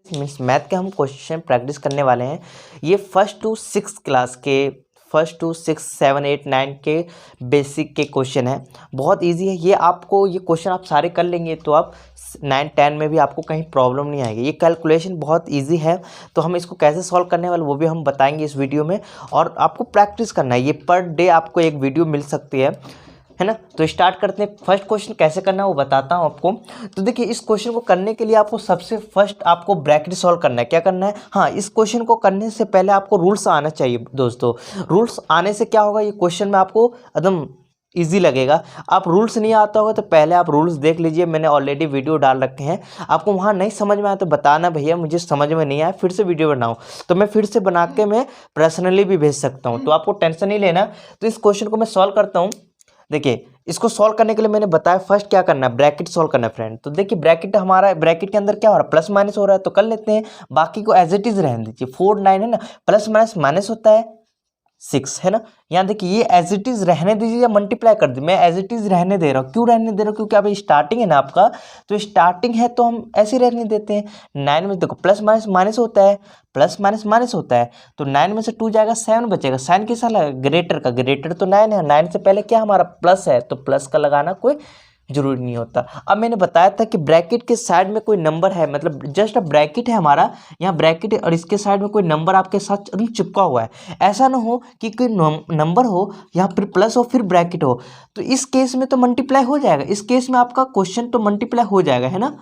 Means math के हम question practice करने वाले हैं। ये फर्स्ट टू 6 क्लास के, फर्स्ट टू 6, 7, 8, 9 के बेसिक के क्वेश्चन है। बहुत इजी है ये, आपको ये क्वेश्चन आप सारे कर लेंगे तो आप 9, 10 में भी आपको कहीं प्रॉब्लम नहीं आएगी। ये कैलकुलेशन बहुत इजी है, तो हम इसको कैसे सॉल्व करने वाले वो भी हम बताएंगे इस वीडियो में। और आपको प्रैक्टिस करना है, ये पर डे आपको एक वीडियो मिल सकती है ना। तो स्टार्ट करते हैं। फर्स्ट क्वेश्चन कैसे करना है वो बताता हूँ आपको। तो देखिए, इस क्वेश्चन को करने के लिए आपको सबसे फर्स्ट आपको ब्रैकेट सॉल्व करना है। क्या करना है, हाँ, इस क्वेश्चन को करने से पहले आपको रूल्स आना चाहिए दोस्तों। रूल्स आने से क्या होगा, ये क्वेश्चन में आपको एकदम ईजी लगेगा। आप रूल्स नहीं आता होगा तो पहले आप रूल्स देख लीजिए, मैंने ऑलरेडी वीडियो डाल रखे हैं। आपको वहाँ नहीं समझ में आया तो बताना, भैया मुझे समझ में नहीं आया, फिर से वीडियो बनाऊँ, तो मैं फिर से बना के मैं पर्सनली भी भेज सकता हूँ। तो आपको टेंशन नहीं लेना। तो इस क्वेश्चन को मैं सॉल्व करता हूँ। देखिए, इसको सॉल्व करने के लिए मैंने बताया फर्स्ट क्या करना है, ब्रैकेट सॉल्व करना है फ्रेंड। तो देखिए, ब्रैकेट हमारा, ब्रैकेट के अंदर क्या हो रहा है, प्लस माइनस हो रहा है, तो कर लेते हैं। बाकी को एज इट इज रहने दीजिए। 4, 9 है ना, प्लस माइनस माइनस होता है 6, है ना। यहाँ देखिए, ये एज इट इज रहने दीजिए या मल्टीप्लाई कर दीजिए। मैं एज इट इज रहने दे रहा हूँ। क्यों रहने दे रहा हूँ, क्योंकि अभी स्टार्टिंग है ना आपका, तो स्टार्टिंग है तो हम ऐसे ही रहने देते हैं। 9 में देखो प्लस माइनस माइनस होता है, प्लस माइनस माइनस होता है, तो 9 में से 2 जाएगा, 7 बचेगा। साइन किस लगा, ग्रेटर का, ग्रेटर तो 9 है। 9 से पहले क्या हमारा प्लस है, तो प्लस का लगाना कोई जरूरी नहीं होता। अब मैंने बताया था कि ब्रैकेट के साइड में कोई नंबर है, मतलब जस्ट अब ब्रैकेट है हमारा, यहाँ ब्रैकेट है और इसके साइड में कोई नंबर आपके साथ एकदम चिपका हुआ है। ऐसा ना हो कि कोई नंबर हो यहाँ फिर प्लस हो फिर ब्रैकेट हो, तो इस केस में तो मल्टीप्लाई हो जाएगा। इस केस में आपका क्वेश्चन तो मल्टीप्लाई हो जाएगा, है ना।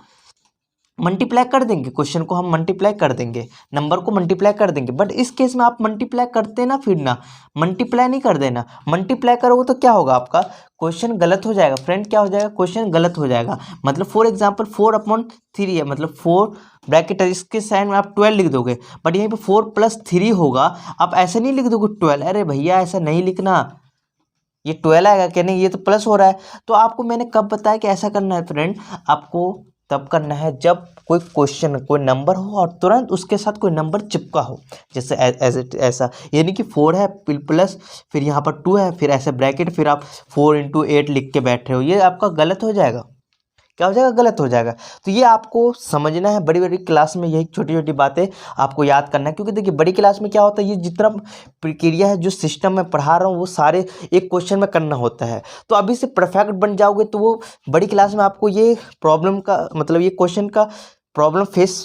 मल्टीप्लाई कर देंगे, क्वेश्चन को हम मल्टीप्लाई कर देंगे, नंबर को मल्टीप्लाई कर देंगे। बट इस केस में आप मल्टीप्लाई करते ना, फिर ना मल्टीप्लाई नहीं कर देना। मल्टीप्लाई करोगे तो क्या होगा, आपका क्वेश्चन गलत हो जाएगा फ्रेंड। क्या हो जाएगा, क्वेश्चन गलत हो जाएगा। मतलब फॉर एग्जांपल 4/3 है, मतलब 4 ब्रैकेट है, इसके साइड में आप 12 लिख दोगे, बट यहीं पे 4+3 होगा। आप ऐसे नहीं लिख दोगे 12, अरे भैया ऐसा नहीं लिखना, ये 12 आएगा क्या, नहीं ये तो प्लस हो रहा है। तो आपको मैंने कब बताया कि ऐसा करना है फ्रेंड, आपको तब करना है जब कोई क्वेश्चन, कोई नंबर हो और तुरंत उसके साथ कोई नंबर चिपका हो। जैसे ऐसा, यानी कि 4 है प्लस, फिर यहाँ पर 2 है, फिर ऐसे ब्रैकेट, फिर आप 4 × 8 लिख के बैठे हो, ये आपका गलत हो जाएगा। क्या हो जाएगा, गलत हो जाएगा। तो ये आपको समझना है। बड़ी बड़ी क्लास में यही छोटी छोटी बातें आपको याद करना है, क्योंकि देखिए बड़ी क्लास में क्या होता है, ये जितना प्रक्रिया है, जो सिस्टम मैं पढ़ा रहा हूँ, वो सारे एक क्वेश्चन में करना होता है। तो अभी से परफेक्ट बन जाओगे तो वो बड़ी क्लास में आपको ये प्रॉब्लम का, मतलब ये क्वेश्चन का प्रॉब्लम फेस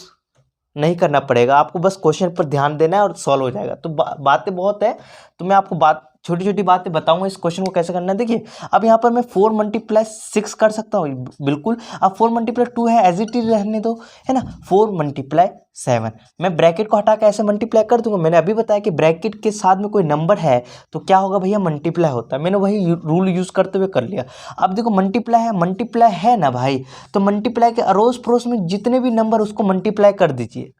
नहीं करना पड़ेगा। आपको बस क्वेश्चन पर ध्यान देना है और सॉल्व हो जाएगा। तो बातें बहुत है, तो मैं आपको छोटी छोटी बातें बताऊंगा इस क्वेश्चन को कैसे करना है। देखिए, अब यहाँ पर मैं 4 × 6 कर सकता हूँ, बिल्कुल। अब 4 × 2 है, एज इट इज रहने दो, है ना। 4 × 7, मैं ब्रैकेट को हटा के ऐसे मल्टीप्लाई कर दूंगा। मैंने अभी बताया कि ब्रैकेट के साथ में कोई नंबर है तो क्या होगा भैया, मल्टीप्लाई होता है। मैंने वही रूल यूज करते हुए कर लिया। अब देखो, मल्टीप्लाई है ना भाई, तो मल्टीप्लाई के अड़ोस पड़ोस में जितने भी नंबर, उसको मल्टीप्लाई कर दीजिए।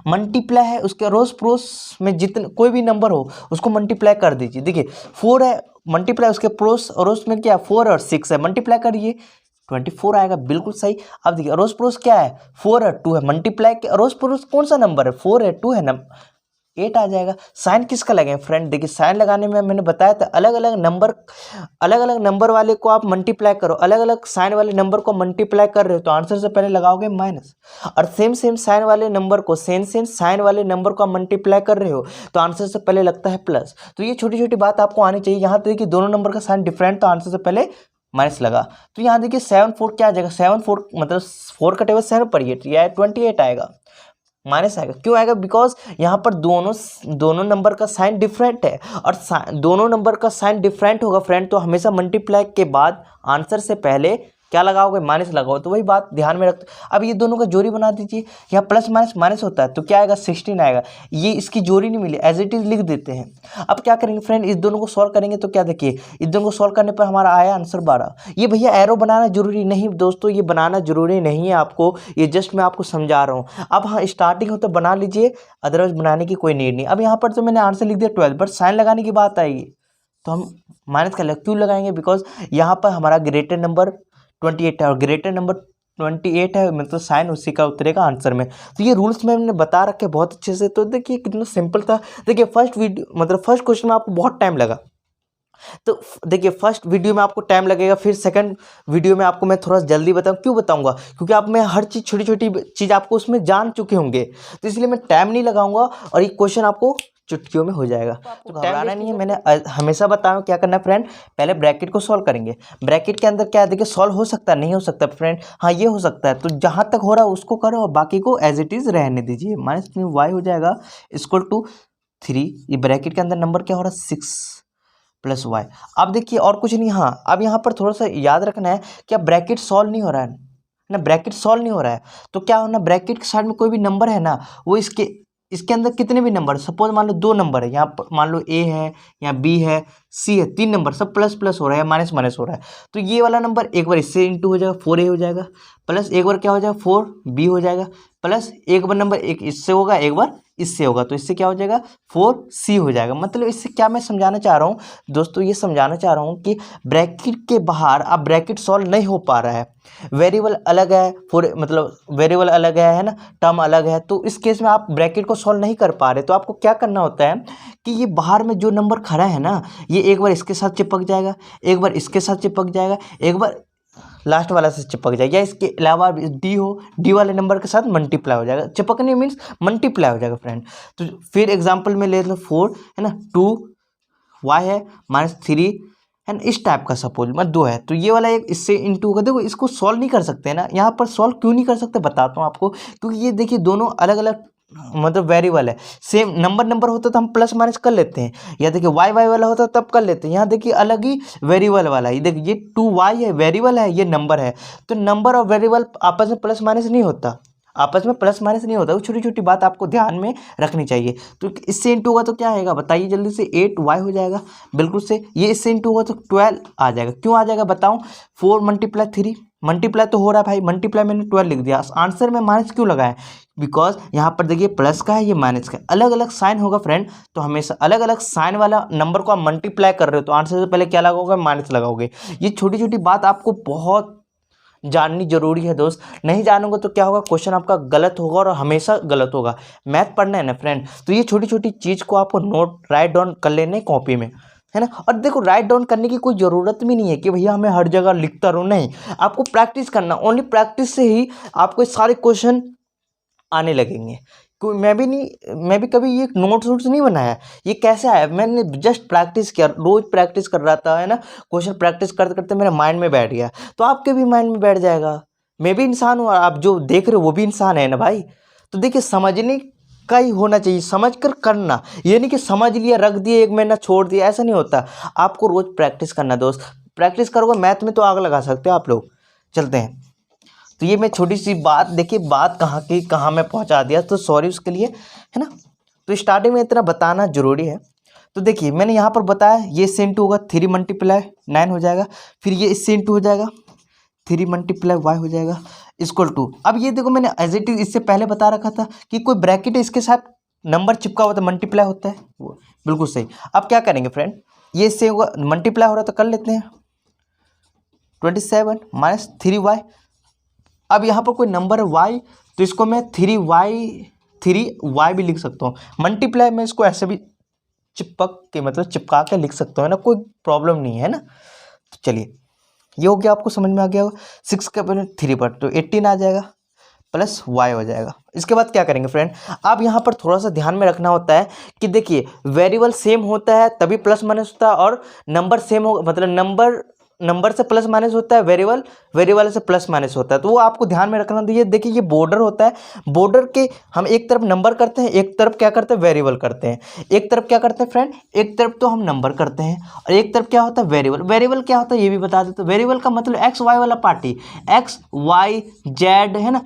मल्टीप्लाई है, उसके अड़ोस पड़ोस में जितने कोई भी नंबर हो उसको मल्टीप्लाई कर दीजिए। देखिए 4 है, मल्टीप्लाई उसके पड़ोस अड़ोस में क्या, 4 और 6 है, मल्टीप्लाई करिए, 24 आएगा, बिल्कुल सही। अब देखिए, अड़ोस पड़ोस क्या है, 4 है, 2 है, मल्टीप्लाई के अड़ोस पड़ोस कौन सा नंबर है, 4 है, 2 है ना, 8 आ जाएगा। साइन किसका लगाएं फ्रेंड, देखिए साइन लगाने में मैंने बताया था, अलग अलग नंबर वाले को आप मल्टीप्लाई करो, अलग अलग साइन वाले नंबर को मल्टीप्लाई कर रहे हो तो आंसर से पहले लगाओगे माइनस, और सेम साइन वाले नंबर को सेम साइन वाले नंबर को आप मल्टीप्लाई कर रहे हो तो आंसर से पहले लगता है प्लस। तो ये छोटी छोटी बात आपको आनी चाहिए। यहाँ देखिए, दोनों नंबर का साइन डिफरेंट, तो आंसर से पहले माइनस लगा। तो यहाँ देखिए 7 4 क्या आ जाएगा, 7 4 मतलब 4 का टेबल 7 पर, ये 28 आएगा, माइनस आएगा। क्यों आएगा, बिकॉज यहाँ पर दोनों नंबर का साइन डिफरेंट है, और दोनों नंबर का साइन डिफरेंट होगा फ्रेंड, तो हमेशा मल्टीप्लाई के बाद आंसर से पहले क्या लगाओगे, माइनस लगाओ। तो वही बात ध्यान में रखते। अब ये दोनों का जोड़ी बना दीजिए, यहाँ प्लस माइनस माइनस होता है तो क्या आएगा, 16 आएगा। ये इसकी जोड़ी नहीं मिली, एज इट इज लिख देते हैं। अब क्या करेंगे फ्रेंड, इस दोनों को सॉल्व करेंगे तो क्या, देखिए इस दोनों को सॉल्व करने पर हमारा आया आंसर 12। ये भैया एरो बनाना जरूरी नहीं दोस्तों, ये बनाना जरूरी नहीं है आपको, ये जस्ट मैं आपको समझा रहा हूँ। अब हाँ, स्टार्टिंग हो तो बना लीजिए, अदरवाइज बनाने की कोई नीड नहीं। अब यहाँ पर तो मैंने आंसर लिख दिया 12, बट साइन लगाने की बात आएगी तो हम माइनस कर क्यों लगाएंगे, बिकॉज यहाँ पर हमारा ग्रेटर नंबर 28 है, और ग्रेटर नंबर 28 है, मतलब साइन उसी का उतरेगा आंसर में। तो ये रूल्स मैंने बता रखे बहुत अच्छे से। तो देखिए कितना सिंपल था। देखिए फर्स्ट क्वेश्चन में आपको बहुत टाइम लगा, तो देखिए फर्स्ट वीडियो में आपको टाइम लगेगा, फिर सेकंड वीडियो में आपको मैं थोड़ा जल्दी बताऊँ। क्यों बताऊंगा? क्योंकि आप मैं हर चीज़ छोटी छोटी चीज़ आपको उसमें जान चुके होंगे, तो इसलिए मैं टाइम नहीं लगाऊंगा और ये क्वेश्चन आपको चुटकियों में हो जाएगा। तो घबराना नहीं है, मैंने हमेशा बताया क्या करना है फ्रेंड, पहले ब्रैकेट को सॉल्व करेंगे। ब्रैकेट के अंदर क्या है देखिए, सॉल्व हो सकता है नहीं हो सकता फ्रेंड, हाँ ये हो सकता है, तो जहाँ तक हो रहा है उसको करो और बाकी को एज इट इज़ रहने दीजिए। -3y हो जाएगा इक्वल टू 3, ये ब्रैकेट के अंदर नंबर क्या हो रहा है 6 + y। अब देखिए और कुछ नहीं, हाँ अब यहाँ पर थोड़ा सा याद रखना है कि अब ब्रैकेट सॉल्व नहीं हो रहा है ना, ब्रैकेट सॉल्व नहीं हो रहा है, तो क्या होना, ब्रैकेट के साइड में कोई भी नंबर है ना, वो इसके अंदर कितने भी नंबर, सपोज मान लो 2 नंबर है यहाँ पर, मान लो a है, यहाँ b है, c है, 3 नंबर सब प्लस प्लस हो रहा है, माइनस माइनस हो रहा है, तो ये वाला नंबर एक बार इससे इंटू हो जाएगा 4a हो जाएगा, प्लस एक बार क्या हो जाएगा 4b हो जाएगा, प्लस एक बार नंबर एक इससे होगा, एक बार इससे होगा, तो इससे क्या हो जाएगा 4c हो जाएगा। मतलब इससे क्या मैं समझाना चाह रहा हूँ दोस्तों, ये समझाना चाह रहा हूँ कि ब्रैकेट के बाहर अब ब्रैकेट सॉल्व नहीं हो पा रहा है, वेरिएबल अलग है, मतलब वेरिएबल अलग है ना, टर्म अलग है, तो इस केस में आप ब्रैकेट को सॉल्व नहीं कर पा रहे, तो आपको क्या करना होता है कि ये बाहर में जो नंबर खड़ा है ना, ये एक बार इसके साथ चिपक जाएगा, एक बार इसके साथ चिपक जाएगा, एक बार लास्ट वाला से चिपक जाएगा, या इसके अलावा डी हो, डी वाले नंबर के साथ मल्टीप्लाई हो जाएगा, चिपकने मीन्स मल्टीप्लाई हो जाएगा फ्रेंड। तो फिर एग्जांपल में ले लो 4 है ना, 2y है, -3 है ना, इस टाइप का सपोज मतलब 2 है, तो ये वाला एक इससे इंटू होगा। देखो इसको सॉल्व नहीं कर सकते ना, यहाँ पर सॉल्व क्यों नहीं कर सकते बताता हूँ आपको, क्योंकि ये देखिए दोनों अलग अलग मतलब वेरिएबल है, सेम नंबर होता तो हम प्लस माइनस कर लेते हैं, या देखिए वाई वाला होता तब कर लेते हैं, यहाँ देखिए अलग ही वेरिएबल वाला है, ये देखिए ये 2y है वेरिएबल है, ये नंबर है, तो नंबर और वेरिएबल आपस में प्लस माइनस नहीं होता, आपस में प्लस माइनस नहीं होता, वो छोटी छोटी बात आपको ध्यान में रखनी चाहिए। तो इससे इंटू होगा तो क्या आएगा बताइए जल्दी से, 8y हो जाएगा, बिल्कुल से, ये इससे इंटू होगा तो 12 आ जाएगा। क्यों आ जाएगा बताऊं, 4 × 3 मल्टीप्लाई तो हो रहा है भाई, मल्टीप्लाई मैंने 12 लिख दिया, आंसर में माइनस क्यों लगाया, बिकॉज यहाँ पर देखिए प्लस का है, ये माइनस का है, अलग अलग साइन होगा फ्रेंड, तो हमेशा अलग अलग साइन वाला नंबर को आप मल्टीप्लाई कर रहे हो तो आंसर से पहले क्या लगाओगे, माइनस लगाओगे। ये छोटी छोटी बात आपको बहुत जाननी जरूरी है दोस्त, नहीं जानोगे तो क्या होगा, क्वेश्चन आपका गलत होगा और हमेशा गलत होगा। मैथ पढ़ना है ना फ्रेंड, तो ये छोटी छोटी चीज़ को आपको नोट राइट डाउन कर लेने कॉपी में, है ना। और देखो राइट डाउन करने की कोई ज़रूरत भी नहीं है कि भैया हमें हर जगह लिखता रहो, नहीं, आपको प्रैक्टिस करना, ओनली प्रैक्टिस से ही आपको सारे क्वेश्चन आने लगेंगे। कोई मैं भी कभी ये नोट्स नहीं बनाया, ये कैसे आया, मैंने जस्ट प्रैक्टिस किया, रोज़ प्रैक्टिस कर रहा था, है ना, क्वेश्चन प्रैक्टिस करते करते मेरे माइंड में बैठ गया, तो आपके भी माइंड में बैठ जाएगा। मैं भी इंसान हूँ, आप जो देख रहे हो वो भी इंसान है ना भाई। तो देखिए समझने का ही होना चाहिए, समझ कर करना, ये नहीं कि समझ लिया रख दिया 1 महीना छोड़ दिया, ऐसा नहीं होता। आपको रोज़ प्रैक्टिस करना दोस्त, प्रैक्टिस करोगे मैथ में तो आग लगा सकते हो आप लोग। चलते हैं, तो ये मैं छोटी सी बात, देखिए बात कहाँ की कहाँ मैं पहुँचा दिया, तो सॉरी उसके लिए, है ना। तो स्टार्टिंग में इतना बताना जरूरी है। तो देखिए मैंने यहाँ पर बताया, ये इससे इंटू होगा 3 × 9 हो जाएगा, फिर ये इससे इंटू हो जाएगा 3 × y हो जाएगा इक्वल टू, अब ये देखो मैंने एज इट इज इससे पहले बता रखा था कि कोई ब्रैकेट है इसके साथ नंबर चिपका हुआ तो मल्टीप्लाई होता है, वो बिल्कुल सही। अब क्या करेंगे फ्रेंड, ये इससे होगा मल्टीप्लाई हो रहा तो कर लेते हैं, 27 - 3y। अब यहाँ पर कोई नंबर है y, तो इसको मैं 3y भी लिख सकता हूँ, मल्टीप्लाई में इसको ऐसे भी चिपक के मतलब चिपका के लिख सकता हूँ, है ना, कोई प्रॉब्लम नहीं है ना। तो चलिए ये हो गया, आपको समझ में आ गया होगा, 6 का पहले 3 पर तो 18 आ जाएगा प्लस y हो जाएगा। इसके बाद क्या करेंगे फ्रेंड, अब यहाँ पर थोड़ा सा ध्यान में रखना होता है कि देखिए वेरिएबल सेम होता है तभी प्लस माइनस होता है, और नंबर सेम हो मतलब नंबर से प्लस माइनस होता है, वेरिएबल से प्लस माइनस होता है, तो वो आपको ध्यान में रखना। तो ये देखिए ये बॉर्डर होता है, बॉर्डर के हम एक तरफ नंबर करते हैं, एक तरफ क्या करते हैं वेरिएबल करते हैं, एक तरफ क्या करते हैं फ्रेंड, एक तरफ तो हम नंबर करते हैं और एक तरफ क्या होता है वेरिएबल क्या होता है ये भी बता देते हैं। वेरिएबल का मतलब एक्स वाई वाला पार्टी, एक्स वाई जेड, है ना,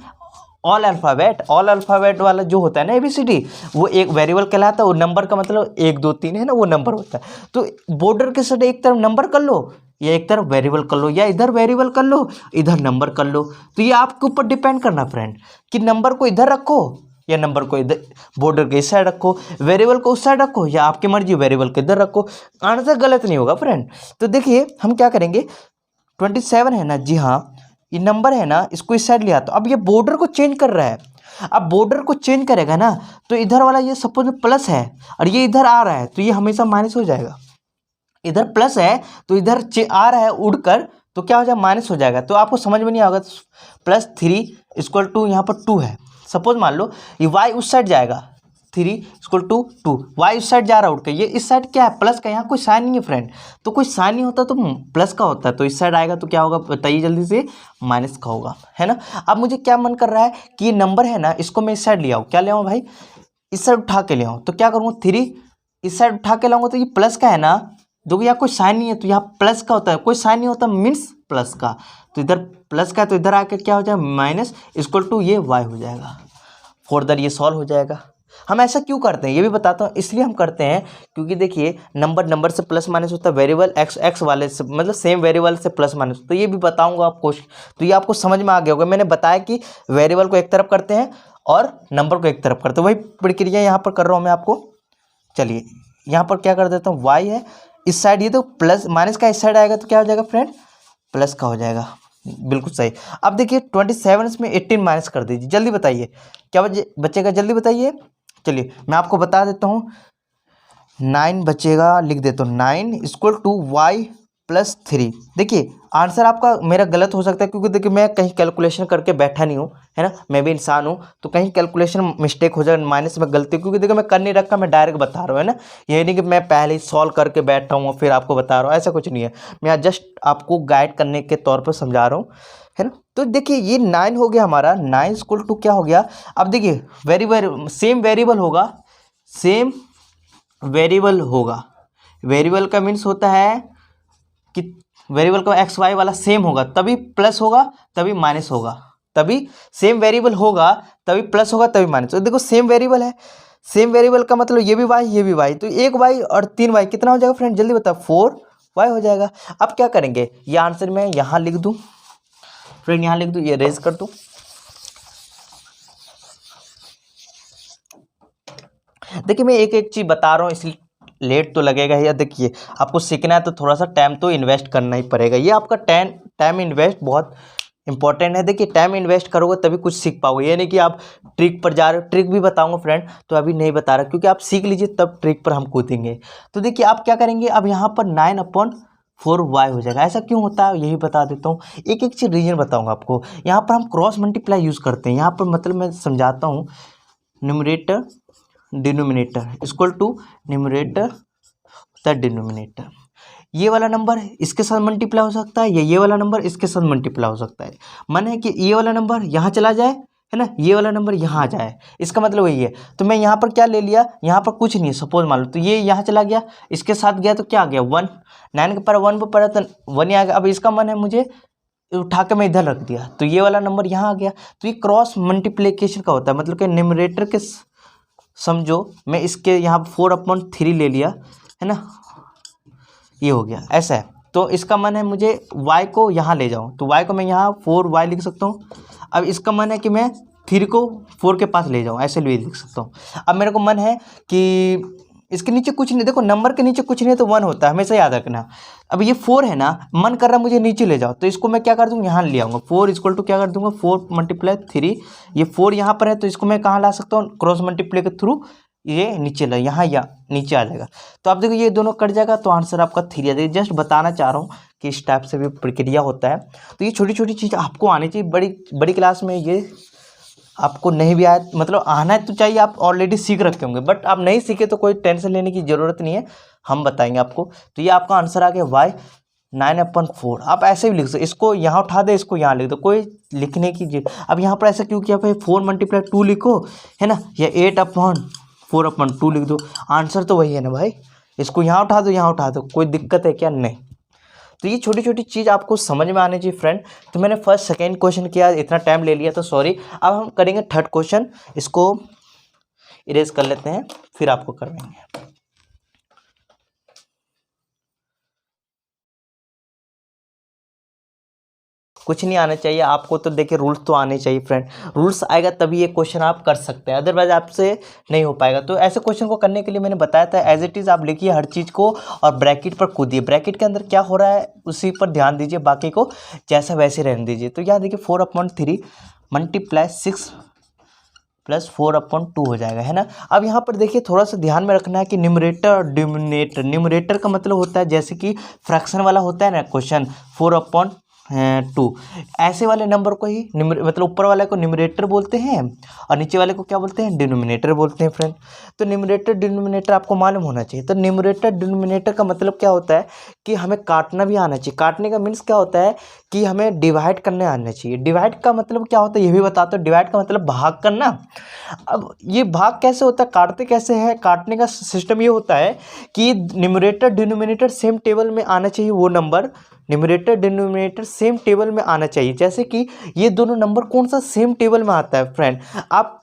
ऑल अल्फ़ाबेट वाला जो होता है ना ABCD, वो एक वेरिएबल कहलाता है, वो नंबर का मतलब 1 2 3 है ना, वो नंबर होता है। तो बॉर्डर के साथ एक तरफ नंबर कर लो या एक तरफ वेरिएबल कर लो, या इधर वेरिएबल कर लो इधर नंबर कर लो, तो ये आपके ऊपर डिपेंड करना फ्रेंड कि नंबर को इधर रखो या नंबर को इधर, बॉर्डर के इस साइड रखो, वेरिएबल को उस साइड रखो, या आपकी मर्जी वेरिएबल को इधर रखो, आंसर गलत नहीं होगा फ्रेंड। तो देखिए हम क्या करेंगे, 27 है ना, जी हाँ ये नंबर है ना, इसको इस साइड लिया, तो अब ये बॉर्डर को चेंज कर रहा है, अब बॉर्डर को चेंज करेगा ना, तो इधर वाला ये सपोज में प्लस है और ये इधर आ रहा है, तो ये हमेशा माइनस हो जाएगा, इधर प्लस है तो इधर आ रहा है उड़कर, तो क्या हो जाएगा, माइनस हो जाएगा। तो आपको समझ में नहीं आएगा। +3 इक्वल टू यहाँ पर 2 है। सपोज मान लो ये y उस साइड जाएगा, 3 इक्वल टू 2, y उस साइड जा रहा है उड़ के, ये इस साइड क्या है, प्लस का, यहाँ कोई साइन नहीं है फ्रेंड। तो कोई साइन नहीं होता तो प्लस का होता है, तो इस साइड आएगा तो क्या होगा बताइए जल्दी से, माइनस का होगा, है ना। अब मुझे क्या मन कर रहा है कि ये नंबर है ना, इसको मैं इस साइड ले आऊँ। क्या ले आऊँ भाई, इस साइड उठा के ले आऊँ। तो क्या करूँगा, 3 इस साइड उठा के लाऊंगा तो ये प्लस का है ना, देखो यहाँ कोई साइन नहीं है तो यहाँ प्लस का होता है, कोई साइन नहीं होता मीन्स प्लस का। तो इधर प्लस का है तो इधर आकर क्या हो जाएगा, माइनस इक्वल टू ये y हो जाएगा। फर्दर ये सॉल्व हो जाएगा। हम ऐसा क्यों करते हैं ये भी बताता हूँ। इसलिए हम करते हैं क्योंकि देखिए नंबर से प्लस माइनस होता है, वेरिएबल एक्स वाले से, मतलब सेम वेरिएबल से प्लस माइनस, तो ये भी बताऊंगा आपको। तो ये आपको समझ में आ गया होगा। मैंने बताया कि वेरिएबल को एक तरफ करते हैं और नंबर को एक तरफ करते हैं, वही प्रक्रिया यहाँ पर कर रहा हूँ मैं आपको। चलिए यहाँ पर क्या कर देता हूँ, y है इस साइड, ये तो प्लस माइनस का इस साइड आएगा तो क्या हो जाएगा फ्रेंड, प्लस का हो जाएगा। बिल्कुल सही। अब देखिए 27 में 18 माइनस कर दीजिए, जल्दी बताइए क्या बचेगा, जल्दी बताइए। चलिए मैं आपको बता देता हूँ, 9 बचेगा, लिख देता हूँ 9 इक्वल टू y + 3। देखिए आंसर आपका मेरा गलत हो सकता है क्योंकि देखिए मैं कहीं कैलकुलेशन करके बैठा नहीं हूँ, है ना, मैं भी इंसान हूँ, तो कहीं कैलकुलेशन मिस्टेक हो जाए, माइनस में गलती, क्योंकि देखिए मैं कर नहीं रखा, मैं डायरेक्ट बता रहा हूँ, है ना। ये नहीं कि मैं पहले ही सॉल्व करके बैठा हूँ और फिर आपको बता रहा हूँ, ऐसा कुछ नहीं है। मैं जस्ट आपको गाइड करने के तौर पर समझा रहा हूँ, है ना। तो देखिए ये 9 हो गया हमारा, 9 इक्वल टू क्या हो गया। अब देखिए सेम वेरिएबल होगा, सेम वेरिएबल होगा। वेरिएबल का मीन्स होता है कि वेरिएबल का एक्स वाई वाला सेम होगा तभी प्लस होगा तभी माइनस होगा, तभी सेम वेरिएबल होगा तभी प्लस होगा तभी माइनस। तो देखो सेम वेरिएबल है, सेम वेरिएबल का मतलब ये भी वाई ये भी वाई, तो 1 वाई और 3 वाई कितना हो जाएगा फ्रेंड, जल्दी बताओ, 4 वाई हो जाएगा। अब क्या करेंगे, ये आंसर मैं यहाँ लिख दूँ फ्रेंड, यहाँ लिख दूँ, ये रेज कर दूँ। देखिए मैं एक एक चीज़ बता रहा हूँ इसलिए लेट तो लगेगा ही। देखिए आपको सीखना है तो थोड़ा सा टाइम तो इन्वेस्ट करना ही पड़ेगा, ये आपका टाइम इन्वेस्ट बहुत इंपॉर्टेंट है। देखिए टाइम इन्वेस्ट करोगे तभी कुछ सीख पाओगे, ये नहीं कि आप ट्रिक पर जा रहे हो। ट्रिक भी बताऊंगा फ्रेंड, तो अभी नहीं बता रहा क्योंकि आप सीख लीजिए तब ट्रिक पर हम कूदेंगे। तो देखिए आप क्या करेंगे, अब यहाँ पर 9/4y हो जाएगा। ऐसा क्यों होता है यही बता देता हूँ, एक एक चीज़ रीजन बताऊँगा आपको। यहाँ पर हम क्रॉस मल्टीप्लाई यूज़ करते हैं, यहाँ पर मतलब मैं समझाता हूँ, numerator denominator equal to numerator the denominator. ये वाला नंबर इसके साथ मल्टीप्लाई हो सकता है या ये वाला नंबर इसके साथ मल्टीप्लाई हो सकता है। मन है कि ये वाला नंबर यहाँ चला जाए, है ना, ये वाला नंबर यहाँ आ जाए, इसका मतलब वही है। तो मैं यहाँ पर क्या ले लिया, यहाँ पर कुछ नहीं है, सपोज मान लो, तो ये यहाँ चला गया, इसके साथ गया तो क्या आ गया 1, 9 के पर 1 पर पड़ा तो 1 ही आ गया। अब इसका मन है मुझे उठा के मैं इधर रख दिया तो ये वाला नंबर यहाँ आ गया। तो ये क्रॉस मल्टीप्लिकेशन का होता है, मतलब कि न्यूमरेटर के समझो मैं इसके यहाँ 4/3 ले लिया, है ना, ये हो गया, ऐसा है। तो इसका मन है मुझे y को यहाँ ले जाऊँ, तो y को मैं यहाँ 4y लिख सकता हूँ। अब इसका मन है कि मैं 3 को 4 के पास ले जाऊँ, ऐसे भी लिख सकता हूँ। अब मेरे को मन है कि इसके नीचे कुछ नहीं, देखो नंबर के नीचे कुछ नहीं तो 1 होता है, हमेशा याद रखना। अब ये 4 है ना, मन कर रहा मुझे नीचे ले जाओ, तो इसको मैं क्या कर दूँगा, यहाँ ले आऊँगा। 4 इक्वल टू क्या कर दूँगा, 4 × 3, ये 4 यहाँ पर है तो इसको मैं कहाँ ला सकता हूँ, क्रॉस मल्टीप्लाई के थ्रू ये नीचे ला, यहाँ या नीचे आ जाएगा। तो आप देखो ये दोनों कट जाएगा तो आंसर आपका 3 आ जाएगा। जस्ट बताना चाह रहा हूँ कि इस टाइप से भी प्रक्रिया होता है। तो ये छोटी छोटी चीज़ आपको आनी चाहिए। बड़ी क्लास में ये आपको नहीं भी आया, मतलब आना तो चाहिए, आप ऑलरेडी सीख रखे होंगे, बट आप नहीं सीखे तो कोई टेंशन लेने की ज़रूरत नहीं है, हम बताएंगे आपको। तो ये आपका आंसर आ गया y 9/4। आप ऐसे भी लिख सकते, इसको यहाँ उठा दे, इसको यहाँ लिख दो, कोई लिखने की। अब यहाँ पर ऐसा क्यों किया भाई, 4 × 2 लिखो, है ना, या 8/4/2 लिख दो, आंसर तो वही है ना भाई। इसको यहाँ उठा दो, यहाँ उठा दो, कोई दिक्कत है क्या, नहीं। तो ये छोटी छोटी चीज़ आपको समझ में आनी चाहिए फ्रेंड। तो मैंने फर्स्ट सेकेंड क्वेश्चन किया, इतना टाइम ले लिया तो सॉरी। अब हम करेंगे थर्ड क्वेश्चन, इसको इरेज कर लेते हैं फिर आपको करवाएंगे। कुछ नहीं आना चाहिए आपको, तो देखिए रूल्स तो आने चाहिए फ्रेंड, रूल्स आएगा तभी ये क्वेश्चन आप कर सकते हैं, अदरवाइज आपसे नहीं हो पाएगा। तो ऐसे क्वेश्चन को करने के लिए मैंने बताया था, एज इट इज़ आप लिखिए हर चीज़ को और ब्रैकेट पर कूदिए, ब्रैकेट के अंदर क्या हो रहा है उसी पर ध्यान दीजिए, बाकी को जैसा वैसे रहने दीजिए। तो यहाँ देखिए 4/3 × 6 प्लस 4/2 हो जाएगा, है ना। अब यहाँ पर देखिए थोड़ा सा ध्यान में रखना है कि न्यूमरेटर और डिनोमिनेटर, न्यूमरेटर का मतलब होता है जैसे कि फ्रैक्शन वाला होता है ना क्वेश्चन 4/2, ऐसे वाले नंबर को ही मतलब ऊपर वाले को न्यूमरेटर बोलते हैं और नीचे वाले को क्या बोलते हैं, डिनोमिनेटर बोलते हैं फ्रेंड। तो न्यूमरेटर डिनोमिनेटर आपको मालूम होना चाहिए। तो न्यूमरेटर डिनोमिनेटर का मतलब क्या होता है कि हमें काटना भी आना चाहिए। काटने का मीन्स क्या होता है कि हमें डिवाइड करने आना चाहिए। डिवाइड का मतलब क्या होता है ये भी बताता हूँ। डिवाइड का मतलब भाग करना। अब ये भाग कैसे होता है, काटते कैसे हैं, काटने का सिस्टम ये होता है कि न्यूमरेटर डिनोमिनेटर सेम टेबल में आना चाहिए। वो number numerator denominator same table में आना चाहिए। जैसे कि ये दोनों नंबर कौन सा सेम टेबल में आता है फ्रेंड, आप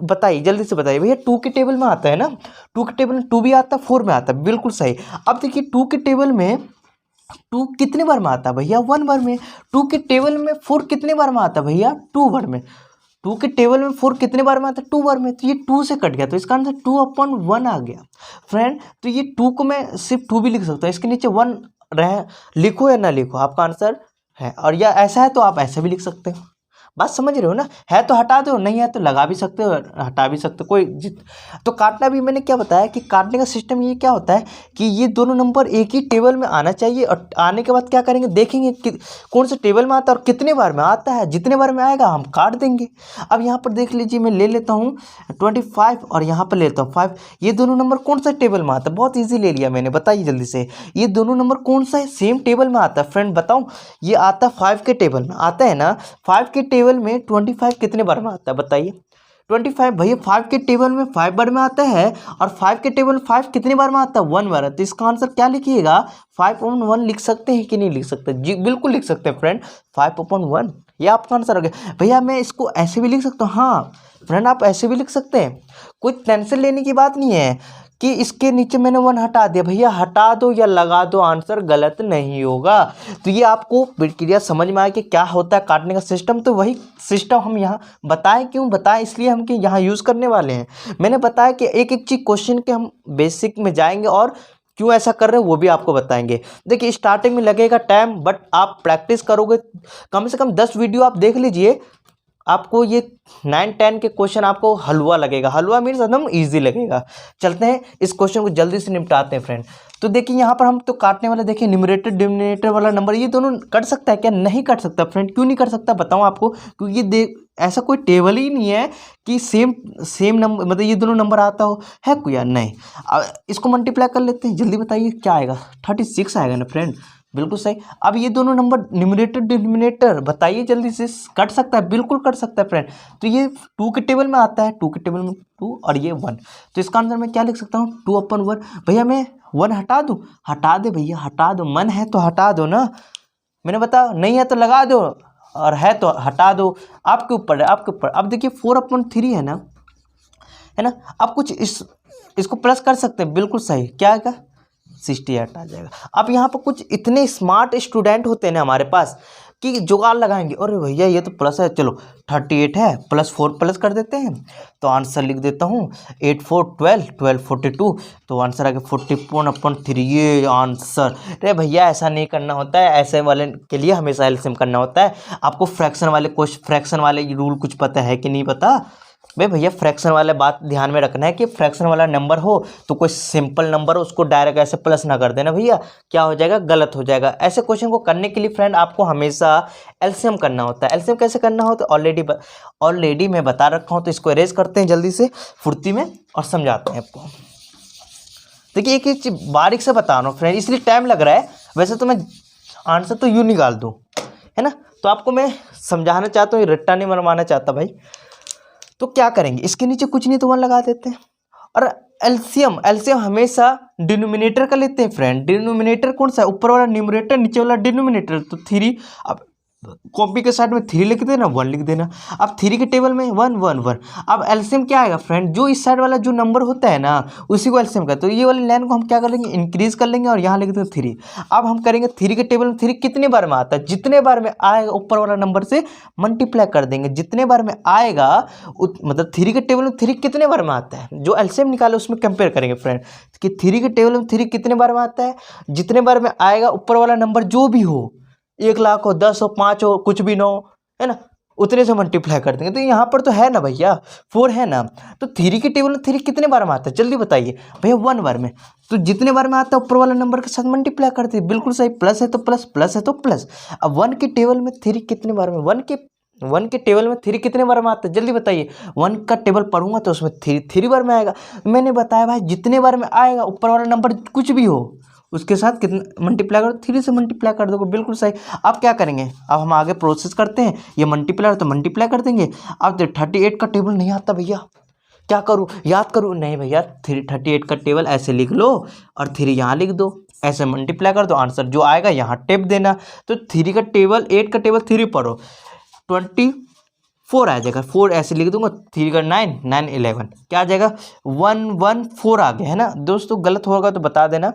बताइए, जल्दी से बताइए भैया। 2 के टेबल में आता है ना, 2 के टेबल में 2 भी आता है, 4 में आता है, बिल्कुल सही। अब देखिए 2 के टेबल में 2 कितने बार में आता है भैया, 1 बार में। 2 के टेबल में 4 कितने बार में आता है भैया, 2 बार में। 2 के टेबल में 4 कितने बार में आता है, 2 बार में। तो ये 2 से कट गया, तो इसका आंसर 2/1 आ गया फ्रेंड। तो ये 2 को मैं सिर्फ 2 भी लिख सकता हूँ, इसके नीचे 1 रहे, लिखो या ना लिखो आपका आंसर है। और या ऐसा है तो आप ऐसा भी लिख सकते हो। बात समझ रहे हो ना, है तो हटा दो, नहीं है तो लगा भी सकते हो, हटा भी सकते हो, कोई तो काटना भी मैंने क्या बताया कि काटने का सिस्टम ये क्या होता है कि ये दोनों नंबर एक ही टेबल में आना चाहिए और आने के बाद क्या करेंगे, देखेंगे कि कौन से टेबल में आता है और कितने बार में आता है। जितने बार में आएगा हम काट देंगे। अब यहाँ पर देख लीजिए, मैं ले लेता हूँ 25 और यहाँ पर लेता हूँ 5। ये दोनों नंबर कौन सा टेबल में आता है, बहुत ईजी ले लिया मैंने, बताइए जल्दी से। ये दोनों नंबर कौन सा है, सेम टेबल में आता है फ्रेंड, बताऊँ। ये आता है 5 के टेबल में, आता है ना। 5 के टेबल में 25 कितने बार में आता है बताइए। 25 भैया 5 के टेबल में 5 बार में आता है और 5 के टेबल में 5 कितने बार में आता है, 1 बार। तो इसका आंसर क्या लिखिएगा, 5/1 लिख सकते हैं कि नहीं लिख सकते, जी बिल्कुल लिख सकते हैं फ्रेंड, 5/1 ये आपका आंसर हो गया। भैया मैं इसको ऐसे भी लिख सकता हूँ, हाँ फ्रेंड आप ऐसे भी लिख सकते हैं, कोई टेंशन लेने की बात नहीं है कि इसके नीचे मैंने 1 हटा दिया। भैया हटा दो या लगा दो, आंसर गलत नहीं होगा। तो ये आपको प्रक्रिया समझ में आए कि क्या होता है काटने का सिस्टम। तो वही सिस्टम हम यहाँ बताएं, क्यों बताएं, इसलिए हम कि यहाँ यूज़ करने वाले हैं। मैंने बताया कि एक एक चीज़ क्वेश्चन के हम बेसिक में जाएंगे और क्यों ऐसा कर रहे हैं वो भी आपको बताएंगे। देखिए स्टार्टिंग में लगेगा टाइम, बट आप प्रैक्टिस करोगे, कम से कम 10 वीडियो आप देख लीजिए, आपको ये 9-10 के क्वेश्चन आपको हलवा लगेगा। हलवा मीन्स एकदम ईजी लगेगा। चलते हैं इस क्वेश्चन को जल्दी से निपटाते हैं फ्रेंड। तो देखिए यहाँ पर हम तो काटने वाले, देखिए न्यूमरेटर डिनोमिनेटर वाला नंबर ये दोनों कट सकता है क्या, नहीं कट सकता फ्रेंड। क्यों नहीं कर सकता बताऊँ आपको, क्योंकि ये देख ऐसा कोई टेबल ही नहीं है कि सेम नंबर, मतलब ये दोनों नंबर आता हो, है कोई या नहीं। अब इसको मल्टीप्लाई कर लेते हैं, जल्दी बताइए क्या आएगा, 36 आएगा ना फ्रेंड, बिल्कुल सही। अब ये दोनों नंबर न्यूमरेटर डिनोमिनेटर बताइए जल्दी से, कट सकता है, बिल्कुल कट सकता है फ्रेंड। तो ये 2 के टेबल में आता है, 2 के टेबल में 2 और ये 1, तो इसका आंसर मैं क्या लिख सकता हूँ, 2/1। भैया मैं 1 हटा दूँ, हटा दे भैया हटा दो, मन है तो हटा दो ना, मैंने बताया, नहीं है तो लगा दो और है तो हटा दो, आपके ऊपर है, आपके ऊपर। अब देखिए 4/3 है ना, है ना। अब कुछ इसको प्लस कर सकते हैं, बिल्कुल सही, क्या आएगा 68 आ जाएगा। अब यहाँ पर कुछ इतने स्मार्ट स्टूडेंट होते हैं ना हमारे पास कि जुगाड़ लगाएंगे, अरे भैया ये तो प्लस है, चलो 38 है, +4 प्लस कर देते हैं, तो आंसर लिख देता हूँ 8 4 12 12 42, तो आंसर आ गया 41/3, ये आंसर। अरे भैया ऐसा नहीं करना होता है, ऐसे वाले के लिए हमेशा एलसीएम करना होता है। आपको फ्रैक्शन वाले रूल कुछ पता है कि नहीं पता भैया, फ्रैक्शन वाले बात ध्यान में रखना है कि फ्रैक्शन वाला नंबर हो तो कोई सिंपल नंबर हो उसको डायरेक्ट ऐसे प्लस ना कर देना भैया, क्या हो जाएगा, गलत हो जाएगा। ऐसे क्वेश्चन को करने के लिए फ्रेंड आपको हमेशा एलसीएम करना होता है। एलसीएम कैसे करना हो तो ऑलरेडी मैं बता रखा हूँ, तो इसको इरेज करते हैं जल्दी से फुर्ती में और समझाते हैं आपको। देखिए एक एक चीज बारीक से बता रहा हूँ फ्रेंड, इसलिए टाइम लग रहा है, वैसे तो मैं आंसर तो यूँ निकाल दूँ, है ना। तो आपको मैं समझाना चाहता हूँ, रट्टा नहीं मरवाना चाहता भाई। तो क्या करेंगे, इसके नीचे कुछ नहीं तो 1 लगा देते हैं। और एलसीएम हमेशा डिनोमिनेटर का लेते हैं फ्रेंड। डिनोमिनेटर कौन सा है, ऊपर वाला न्यूमरेटर, नीचे वाला डिनोमिनेटर, तो 3। अब कॉपी के साइड में 3 लिख देना, 1 लिख देना। अब 3 के टेबल में 1 1 1। अब एलसीएम क्या आएगा फ्रेंड, जो इस साइड वाला जो नंबर होता है ना उसी को एलसीएम का, तो ये वाली लाइन को हम क्या कर लेंगे, इंक्रीज कर लेंगे और यहाँ लिख देंगे 3। अब हम करेंगे 3 के टेबल में 3 कितने बार में आता है, जितने बार में आएगा ऊपर वाला नंबर से मल्टीप्लाई कर देंगे, जितने बार में आएगा मतलब 3 के टेबल में 3 कितने बार में आता है, जो एलसीएम निकाले उसमें कंपेयर करेंगे फ्रेंड कि 3 के टेबल में 3 कितने बार में आता है, जितने बार में आएगा ऊपर वाला नंबर जो भी हो, 1 लाख हो, 10 हो, 5 हो, कुछ भी ना हो, है ना, उतने से मल्टीप्लाई कर देंगे। तो यहाँ पर तो है ना भैया 4 है ना, तो 3 के टेबल में 3 कितने बार में आता है जल्दी बताइए भैया, 1 बार में। तो जितने बार में आता है ऊपर वाला नंबर के साथ मल्टीप्लाई करते हैं, बिल्कुल सही। प्लस है तो प्लस, प्लस है तो प्लस। अब 1 के टेबल में 3 कितने बार में, 1 के टेबल में 3 कितने बार में आता है जल्दी बताइए। 1 का टेबल पढ़ूंगा तो उसमें 3 बार में आएगा। मैंने बताया भाई जितने बार में आएगा ऊपर वाला नंबर कुछ भी हो उसके साथ कितना मल्टीप्लाई करो, 3 से मल्टीप्लाई कर दोगे, बिल्कुल सही। अब क्या करेंगे, अब हम आगे प्रोसेस करते हैं। ये मल्टीप्लाई तो मल्टीप्लाई कर देंगे। अब 38 का टेबल नहीं आता भैया, क्या करूँ, याद करूँ, नहीं भैया 38 का टेबल ऐसे लिख लो और 3 यहाँ लिख दो, ऐसे मल्टीप्लाई कर दो, आंसर जो आएगा यहाँ टेप देना। तो 3 का टेबल 8 का टेबल 3 पढ़ो, 24 आ जाएगा, 4 ऐसे लिख दूंगा, 3 का 9, 9 11 क्या आ जाएगा 114 आ गया है ना दोस्तों। गलत होगा तो बता देना,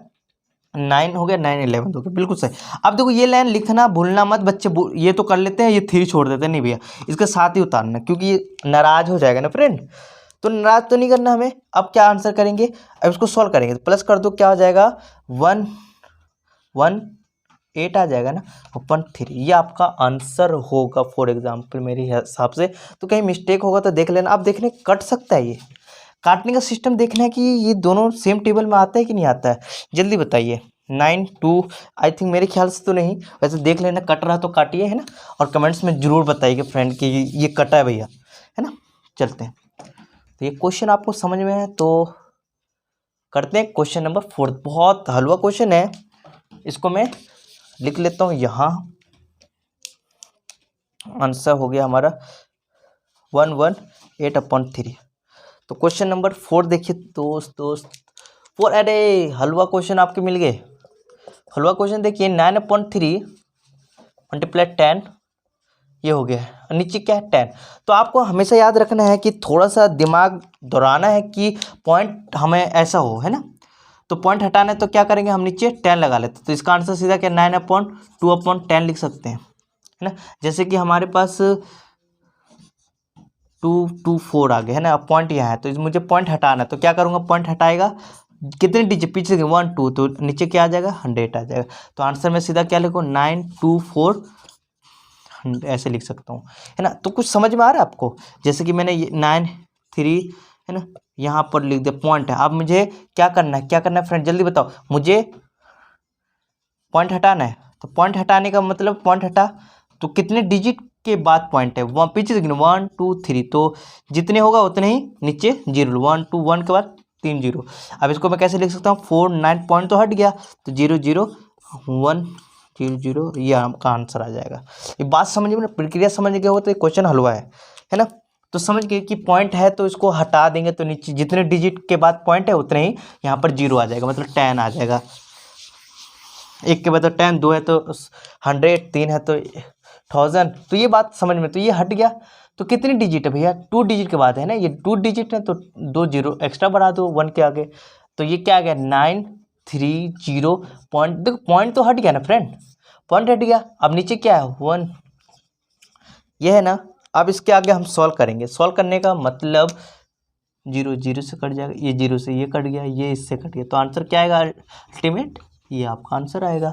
9 हो गया, 9 11 हो गया, बिल्कुल सही। अब देखो ये लाइन लिखना भूलना मत बच्चे, ये तो कर लेते हैं, ये 3 छोड़ देते हैं, नहीं भैया इसके साथ ही उतारना क्योंकि ये नाराज हो जाएगा ना फ्रेंड, तो नाराज तो नहीं करना हमें। अब क्या आंसर करेंगे, अब इसको सॉल्व करेंगे तो प्लस कर दो, क्या हो जाएगा 118 आ जाएगा ना, 13 ये आपका आंसर होगा फॉर एग्जाम्पल मेरे हिसाब से। तो कहीं मिस्टेक होगा तो देख लेना। आप देखने कट सकता है, ये काटने का सिस्टम देखना है कि ये दोनों सेम टेबल में आता है कि नहीं आता है, जल्दी बताइए। 9 2 आई थिंक, मेरे ख्याल से तो नहीं, वैसे देख लेना, कट रहा तो काटिए है ना, और कमेंट्स में जरूर बताइए फ्रेंड कि ये कटा है भैया, है ना। चलते हैं, तो ये क्वेश्चन आपको समझ में है तो करते हैं क्वेश्चन नंबर 4। बहुत हलवा क्वेश्चन है, इसको मैं लिख लेता हूँ यहाँ। आंसर हो गया हमारा 118/3। तो क्वेश्चन नंबर 4 देखिए दोस्त 4, अरे हलवा क्वेश्चन आपके मिल गए। हलवा क्वेश्चन देखिए 9/3 मल्टीप्लाई 10, ये हो गया है, नीचे क्या है 10। तो आपको हमेशा याद रखना है कि थोड़ा सा दिमाग दौड़ाना है कि पॉइंट हमें ऐसा हो, है ना। तो पॉइंट हटाना है तो क्या करेंगे, हम नीचे 10 लगा लेते हैं। तो इसका आंसर सीधा क्या 9/2/10 लिख सकते हैं, है ना। जैसे कि हमारे पास 2 2 4 आ गए, है ना। अब पॉइंट यहाँ है तो मुझे पॉइंट हटाना है, तो क्या करूँगा, पॉइंट हटाएगा कितने डिजिट पीछे से 1 2, तो नीचे क्या आ जाएगा 100 आ जाएगा। तो आंसर में सीधा क्या लिखूँ 924 ऐसे लिख सकता हूँ, है ना। तो कुछ समझ में आ रहा है आपको, जैसे कि मैंने ये 9 3 है ना, यहाँ पर लिख दिया पॉइंट है। अब मुझे क्या करना है, क्या करना है फ्रेंड जल्दी बताओ, मुझे पॉइंट हटाना है। तो पॉइंट हटाने का मतलब पॉइंट हटा तो कितने डिजिट के बाद पॉइंट है, वहाँ पीछे से 1 2 3, तो जितने होगा उतने ही नीचे 0, 1 2 1 के बाद 3 0। अब इसको मैं कैसे लिख सकता हूँ 4 9 पॉइंट तो हट गया, तो 0 0 1 0 0, ये आपका आंसर आ जाएगा। ये बात समझ में, प्रक्रिया समझ गए हो तो ये क्वेश्चन हलवा है ना। तो समझ गए कि पॉइंट है तो इसको हटा देंगे तो नीचे जितने डिजिट के बाद पॉइंट है उतने ही यहाँ पर 0 आ जाएगा, मतलब 10 आ जाएगा। 1 के बाद तो 10, 2 है तो 100, 3 है तो 1000। तो ये बात समझ में, तो ये हट गया। तो कितनी डिजिट है भैया, 2 डिजिट के बाद है ना, ये 2 डिजिट है तो 2 0 एक्स्ट्रा बढ़ा दो 1 के आगे। तो ये क्या आ गया 930 पॉइंट। देखो पॉइंट तो हट गया ना फ्रेंड, पॉइंट हट गया। अब नीचे क्या है 1, ये है ना। अब इसके आगे हम सॉल्व करेंगे, सॉल्व करने का मतलब 0 0 से कट जाएगा, ये 0 से ये कट गया, ये इससे कट गया, तो आंसर क्या आएगा अल्टीमेट, ये आपका आंसर आएगा।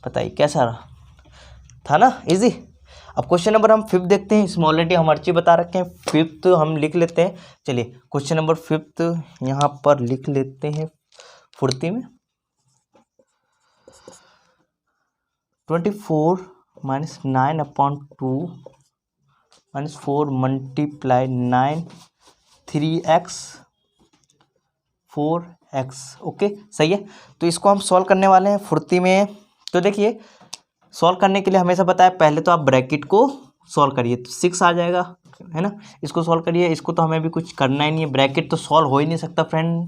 बताइए कैसा रहा, था ना इजी। अब क्वेश्चन नंबर हम 5 देखते हैं, इसमें ऑलरेडी हम हर चीज़ बता रखे हैं। 5th हम लिख लेते हैं, चलिए क्वेश्चन नंबर 5th यहाँ पर लिख लेते हैं फुर्ती में। 24 - 9/2 - 4 × 9 3x 4x, ओके सही है। तो इसको हम सॉल्व करने वाले हैं फुर्ती में। तो देखिए सॉल्व करने के लिए हमेशा बताया पहले तो आप ब्रैकेट को सॉल्व करिए, तो 6 आ जाएगा, है ना। इसको सॉल्व करिए, इसको तो हमें भी कुछ करना ही नहीं है, ब्रैकेट तो सॉल्व हो ही नहीं सकता फ्रेंड।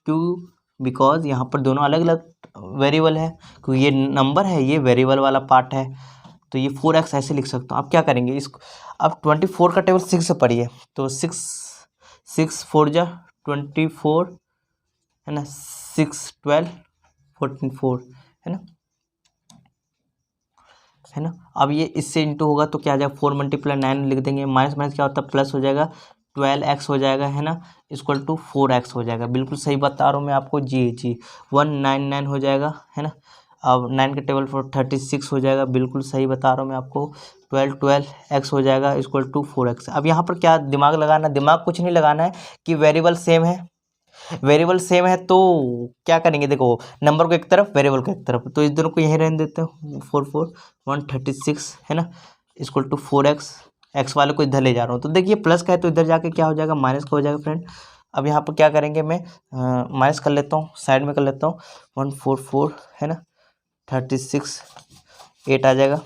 क्यों, बिकॉज यहाँ पर दोनों अलग अलग वेरिएबल है, क्योंकि ये नंबर है, ये वेरिएबल वाला पार्ट है। तो ये 4x ऐसे लिख सकता हूँ। अब क्या करेंगे इसको, अब 24 का टेबल 6 से पढ़िए, तो 6 6 4 जा 24, है ना, 6 12 14 4, है ना, है ना। अब ये इससे इंटू होगा तो क्या आ जाएगा 4 × 9 लिख देंगे, माइनस माइनस क्या होता है प्लस हो जाएगा, 12x हो जाएगा, है ना, इक्वल टू 4x हो जाएगा। बिल्कुल सही बता रहा हूँ मैं आपको, जी 199 हो जाएगा, है ना। अब 9 का टेबल 36 हो जाएगा, बिल्कुल सही बता रहा हूँ मैं आपको। 12 एक्स हो जाएगा इक्वल टू 4x। अब यहाँ पर क्या दिमाग लगाना, दिमाग कुछ नहीं लगाना है कि वेरिएबल सेम है, वेरिएबल सेम है तो क्या करेंगे, देखो नंबर को एक तरफ वेरिएबल को एक तरफ, तो इस दोनों को यहीं रहने देते हैं। 136 है ना इक्वल टू 4x। एक्स वाले को इधर ले जा रहा हूँ, तो देखिए प्लस का है तो इधर जाके क्या हो जाएगा, माइनस का हो जाएगा फ्रेंड। अब यहाँ पर क्या करेंगे, मैं माइनस कर लेता हूँ, साइड में कर लेता हूँ। 144 है ना 36 8 आ जाएगा,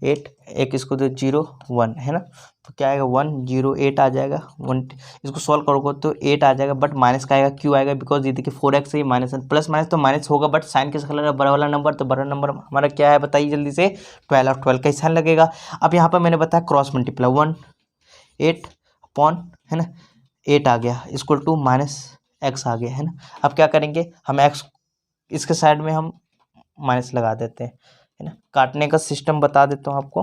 8 एक इसको दो 0 1 है ना, तो क्या आएगा 108 आ जाएगा। 1 इसको सॉल्व करोगे तो 8 आ जाएगा, बट माइनस का आएगा, क्यों आएगा, बिकॉज ये देखिए 4x है, माइनस है, प्लस माइनस तो माइनस होगा, बट साइन किसका लग रहा है, बड़ा वाला नंबर, तो बड़ा नंबर हमारा क्या है बताइए जल्दी से, 12 और 12 का साइन लगेगा। अब यहाँ पर मैंने बताया क्रॉस मल्टीप्लाई 8 अपॉन है ना 8 आ गया इक्वल टू माइनस एक्स आ गया है ना। अब क्या करेंगे, हम एक्स इसके साइड में हम माइनस लगा देते हैं है ना, काटने का सिस्टम बता देता हूँ आपको।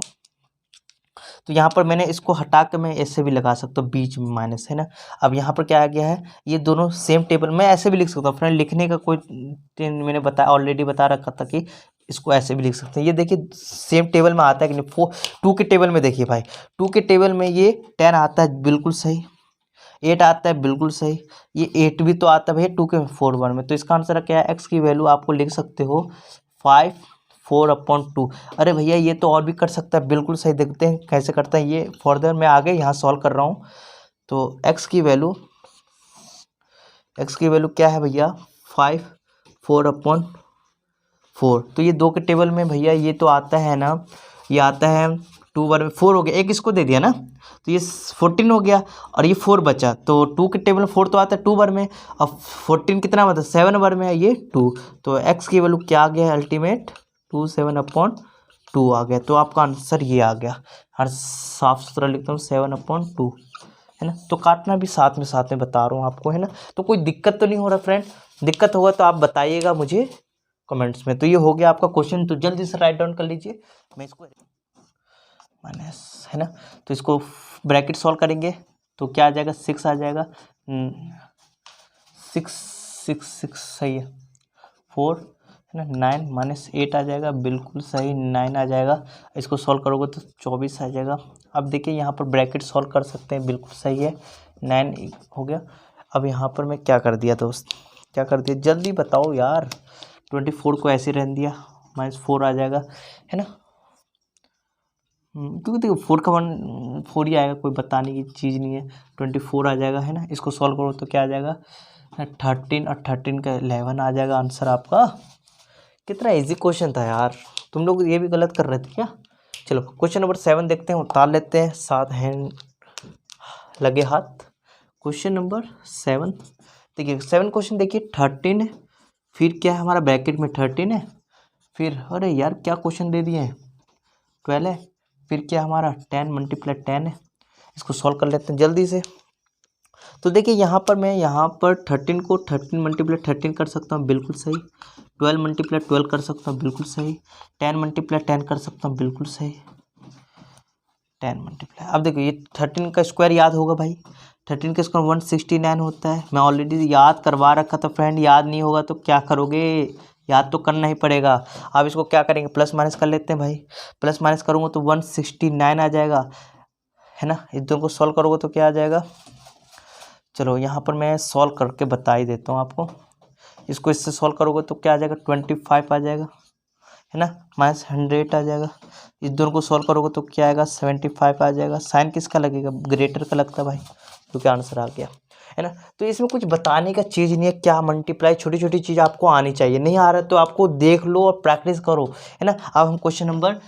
तो यहाँ पर मैंने इसको हटा के मैं ऐसे भी लगा सकता हूँ, बीच में माइनस है ना। अब यहाँ पर क्या आ गया है, ये दोनों सेम टेबल, मैं ऐसे भी लिख सकता हूँ फ्रेंड, लिखने का कोई मैंने बताया ऑलरेडी बता रखा था कि इसको ऐसे भी लिख सकते हैं। ये देखिए सेम टेबल में आता है कि नहीं, 2 के टेबल में देखिए भाई, 2 के टेबल में ये 10 आता है बिल्कुल सही, 8 आता है बिल्कुल सही, ये 8 भी तो आता है भैया 2 के 4 बार में। तो इसका आंसर क्या है, एक्स की वैल्यू आपको लिख सकते हो 4/2। अरे भैया ये तो और भी कर सकता है, बिल्कुल सही, देखते हैं कैसे करता है ये, फर्दर मैं आगे यहाँ सॉल्व कर रहा हूँ। तो एक्स की वैल्यू क्या है भैया 4/4। तो ये 2 के टेबल में भैया ये तो आता है ना, ये आता है 2 बार में 4 हो गया, एक इसको दे दिया ना, तो ये 14 हो गया, और ये 4 बचा, तो 2 के टेबल में 4 तो आता है 2 बार में, अब 14 कितना मतलब 7 बार में है ये 2, तो एक्स की वैल्यू क्या आ गया है अल्टीमेट 27/2 आ गया। तो आपका आंसर ये आ गया, हर साफ सुथरा लिखता हूँ 7/2 है ना। तो काटना भी साथ में बता रहा हूँ आपको है ना। तो कोई दिक्कत तो नहीं हो रहा फ्रेंड, दिक्कत होगा तो आप बताइएगा मुझे कमेंट्स में। तो ये हो गया आपका क्वेश्चन, तो जल्दी से राइट डाउन कर लीजिए। मैं इसको माइनस है ना, तो इसको ब्रैकेट सॉल्व करेंगे तो क्या आ जाएगा 6 आ जाएगा, 6 सही है, 4 है ना, 9 माइनस 8 आ जाएगा, बिल्कुल सही 9 आ जाएगा। इसको सॉल्व करोगे तो 24 आ जाएगा। अब देखिए यहाँ पर ब्रैकेट सॉल्व कर सकते हैं, बिल्कुल सही है, 9 हो गया। अब यहाँ पर मैं क्या कर दिया दोस्त, क्या कर दिया जल्दी बताओ यार, 24 को ऐसे रहने दिया, -4 आ जाएगा है ना, क्योंकि देखो 4 का 1 4 ही आएगा, कोई बताने की चीज़ नहीं है। 24 आ जाएगा है ना, इसको सॉल्व करो तो क्या आ जाएगा 13 और 13 का 11 आ जाएगा आंसर आपका। कितना इजी क्वेश्चन था यार, तुम लोग ये भी गलत कर रहे थे क्या। चलो क्वेश्चन नंबर 7 देखते हैं, उतार लेते हैं, साथ हैंड लगे हाथ। क्वेश्चन नंबर 7 देखिए, 7 क्वेश्चन देखिए, 13 है, फिर क्या है हमारा ब्रैकेट में 13 है, फिर अरे यार क्या क्वेश्चन दे दिए हैं 12 है, फिर क्या हमारा 10 × 10 है। इसको सॉल्व कर लेते हैं जल्दी से। तो देखिए यहाँ पर मैं यहाँ पर 13 को 13 × 13 कर सकता हूँ, बिल्कुल सही, 12 × 12 कर सकता हूँ, बिल्कुल सही, 10 × 10 कर सकता हूँ, बिल्कुल सही, 10 × अब देखो ये 13 का स्क्वायर याद होगा भाई, 13 का स्क्वायर 169 होता है, मैं ऑलरेडी याद करवा रखा था फ्रेंड, याद नहीं होगा तो क्या करोगे, याद तो करना ही पड़ेगा। अब इसको क्या करेंगे, प्लस माइनस कर लेते हैं भाई, प्लस माइनस करूँगा तो 169 आ जाएगा है ना। इस दोनों को सॉल्व करोगे तो क्या आ जाएगा, चलो यहाँ पर मैं सॉल्व करके बता ही देता हूँ आपको। इसको इससे सॉल्व करोगे तो क्या आ जाएगा 25 आ जाएगा है ना, -100 आ जाएगा। इस दोनों को सॉल्व करोगे तो क्या आएगा 75 आ जाएगा। साइन किसका लगेगा, ग्रेटर का लगता है भाई, तो क्या आंसर आ गया है ना। तो इसमें कुछ बताने का चीज़ नहीं है, क्या मल्टीप्लाई, छोटी छोटी चीज़ आपको आनी चाहिए, नहीं आ रहा तो आपको देख लो और प्रैक्टिस करो है ना। अब हम क्वेश्चन नंबर